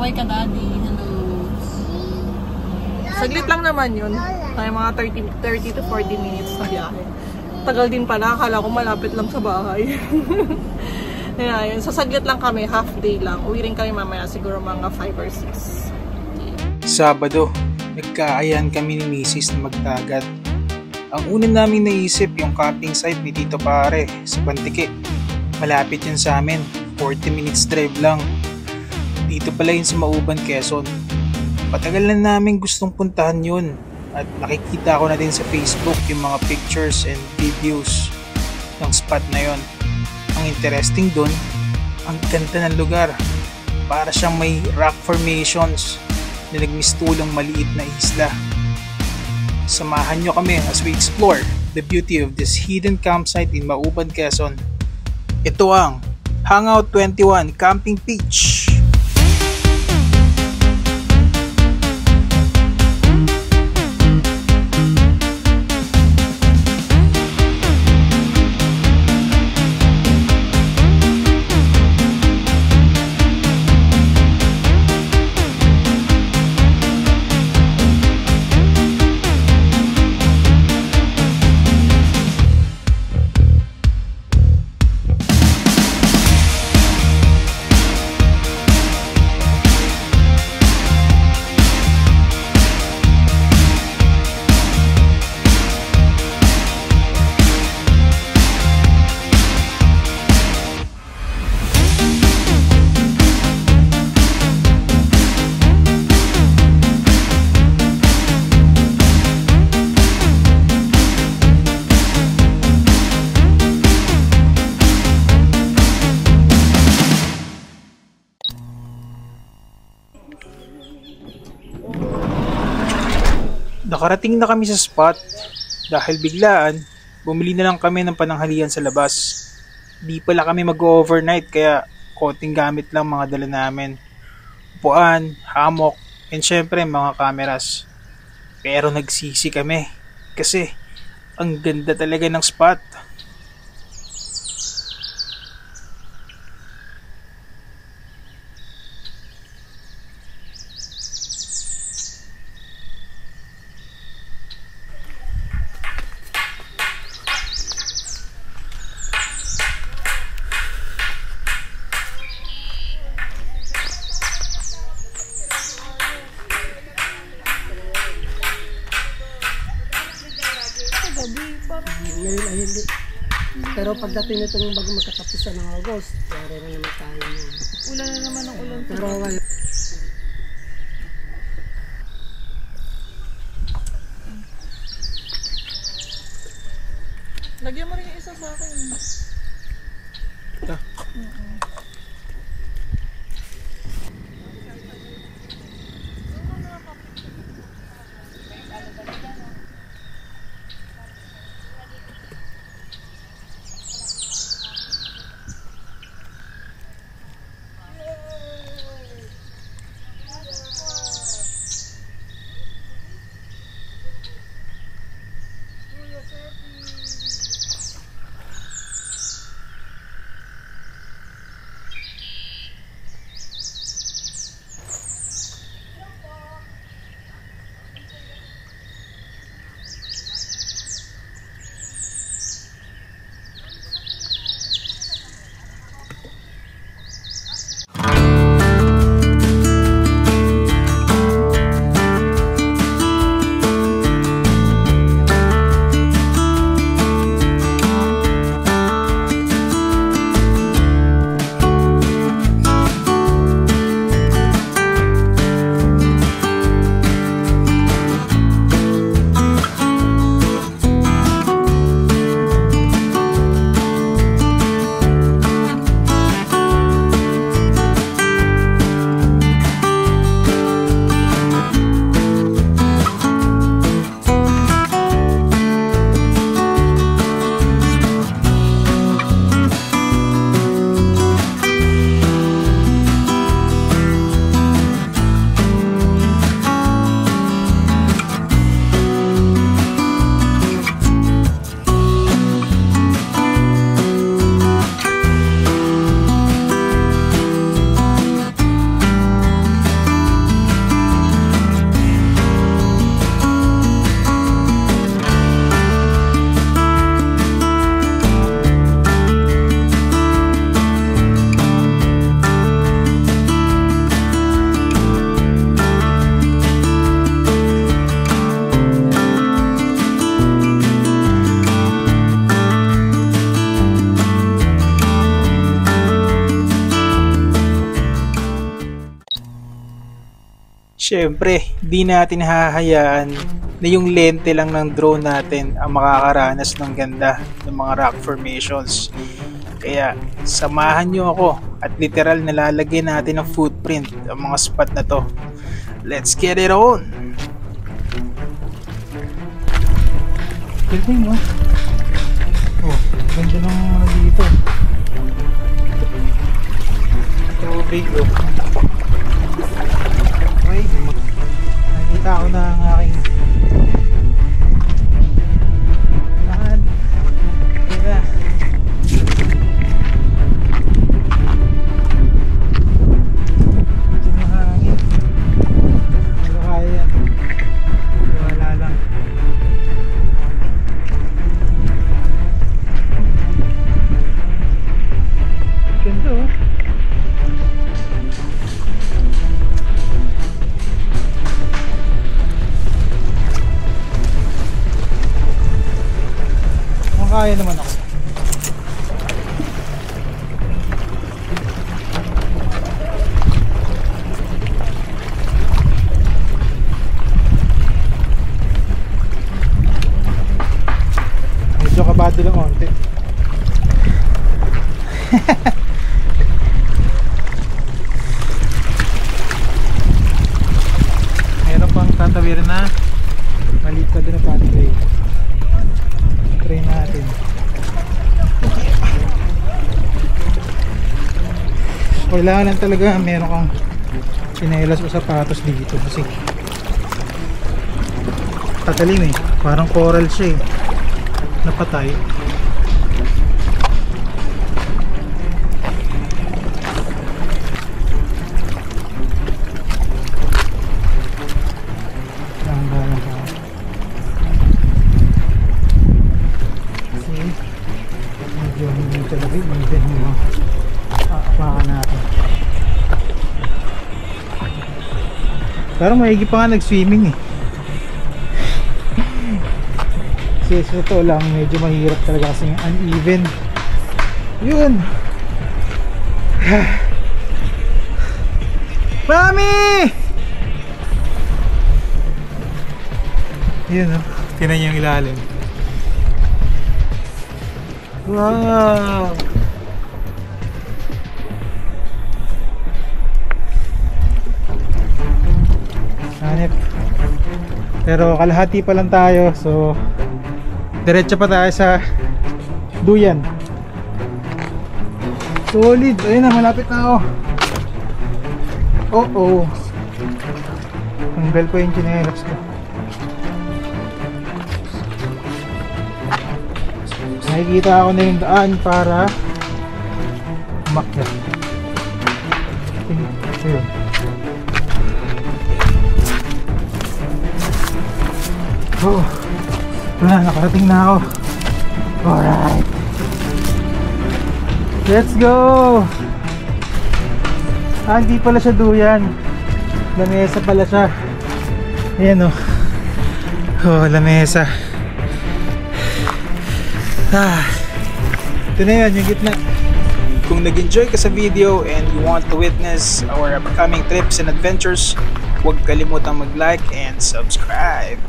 kay ka-daddy. Hello. Saglit lang naman yun. Ay, mga 30 to 40 minutes na biyahe. Tagal din pala. Akala ko malapit lang sa bahay. Ayan, so saglit lang kami. Half day lang. Uwi rin kami mamaya. Siguro mga 5 or 6. Sabado, nagkaayan kami ni Mrs. na magdagat. Ang una namin naisip yung camping site ni Tito Pare sa Bantike. Malapit yun sa amin. 40 minutes drive lang. Dito pala yun sa Mauban, Quezon. Patagal na namin gustong puntahan yun. At nakikita ko na din sa Facebook yung mga pictures and videos ng spot na yun. Ang interesting dun, ang ganda ng lugar. Para siyang may rock formations na nagmistulang maliit na isla. Samahan nyo kami as we explore the beauty of this hidden campsite in Mauban, Quezon. Ito ang Hangout 21 Camping Beach. Nakarating na kami sa spot dahil biglaan bumili na lang kami ng pananghalian sa labas. Di pala kami mag-overnight kaya konting gamit lang mga dala namin. Upuan, hammock, and syempre mga cameras. Pero nagsisi kami kasi ang ganda talaga ng spot. Ngayon ay hindi. Pero pagdating nitong bago magkatapusan ng August, yari na naman tayo na. Ulan na naman ang ulan. Pero wala. Lagyan mo rin yung isa sa akin. Ito. Siyempre, di natin hahayaan na yung lente lang ng drone natin ang makakaranas ng ganda ng mga rock formations. Kaya samahan nyo ako at literal nalalagyan natin ng footprint ang mga spot na to. Let's get it on! Galing mo. Oh, ganda ng mga dito. Tubig oh. Okay, nakita ko na ang aking lahat. Diba? Ito yung hangin. Pero kaya yan. Wala lang. Ganda oh. Kaya naman ako. Medyo kabado lang konti. Meron pang tatawiran na maliit pa din na pathway. Try natin. Kailangan talaga meron kang sinelas o sapatos dito kasi tatalim eh. Parang coral siya eh. Napatay. Parang maigi pa nga nag-swimming eh. Kasi sa totoo lang medyo mahirap talaga kasi uneven. Yun. Mami! Yun oh. Tinan niyo yung ilalim. Wow! Hanip. Pero kalahati pa lang tayo, so diretso pa tayo sa duyan. Solid. Ayun na, malapit na ako. Oh. Tanggal pa yung chinelas ko. Nakikita ako na yung daan para umakyat. Ayun. Oh, wala, nakarating na ako. Alright, let's go. Hindi pala siya duyan, lamesa pala siya. Ayan oh. Oh, lamesa. Ito na yun, yung gitna. Kung nag-enjoy ka sa video and you want to witness our upcoming trips and adventures, huwag kalimutang mag-like and subscribe.